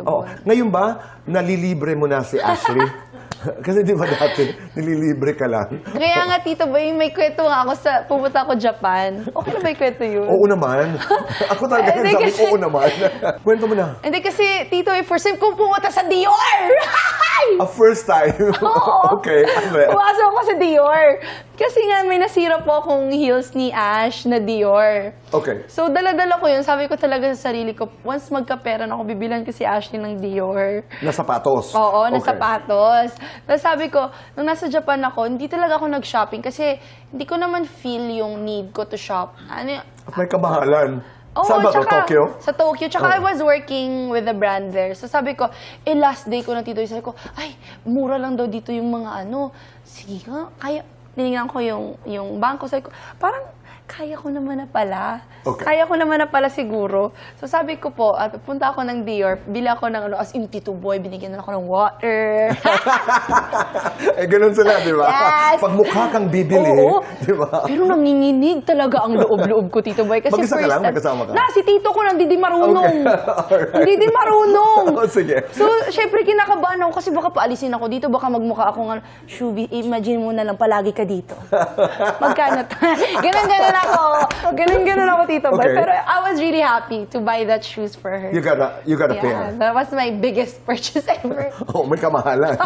Tito Oo. Boy. Ngayon ba, nalilibre mo na si Ashley? Kasi di ba dati, nililibre ka lang? Kaya nga, Tito Boy, may kwento nga ako sa pumunta ako Japan. Okay na ba yung kwento yun? Oo naman. Ako talaga Hindi, sabi, kasi- oo naman. Kwento mo na. Hindi kasi, Tito Boy, first time kong pumunta sa Dior! A first time? Oo. Okay. Ano yan? Pumasok ako sa Dior. Kasi nga, may nasira po akong heels ni Ash na Dior. Okay. So, dala-dala ko yun. Sabi ko talaga sa sarili ko, once magkapera na ako, bibilan ko si Ashley ng Dior. Na sapatos? Oo, na Okay. sapatos. Tapos sabi ko, nung nasa Japan ako, hindi talaga ako nag-shopping kasi hindi ko naman feel yung need ko to shop. Ano, At may kamahalan. Oo, Saan ba to? tsaka- Tokyo? Sa Tokyo. Tsaka Oh. I was working with a brand there. So sabi ko, last day ko ng Tito, sabi ko, ay, mura lang daw dito yung mga ano. Sige nga, kaya, tinignan ko yung bangko. Sabi ko, parang, kaya ko naman na pala. Okay. Kaya ko naman na pala siguro. So sabi ko po, punta ako ng Dior, bili ako ng ano, as in Tito Boy, binigyan na ako ng water. Eh, ganun sila, di ba? Yes. Pag mukha kang bibili, Oo. di ba? Pero nanginginig talaga ang loob-loob ko, Tito Boy. Kasi Mag-isa ka first lang? time- Magkasama ka? Na, si Tito ko hindi marunong. Okay. Alright. Hindi din marunong. Oh, sige. So, syempre, kinakabahan ako kasi baka paalisin ako dito. Baka magmukha akong ano, Shubi, imagine mo na lang, palagi ka dito. Magkano? Ganon ako. Ganon ako, Tito Boy. Okay. Pero I was really happy to buy that shoes for her. You got a pair. Yeah, that was my biggest purchase ever. Oh, may kamahalan.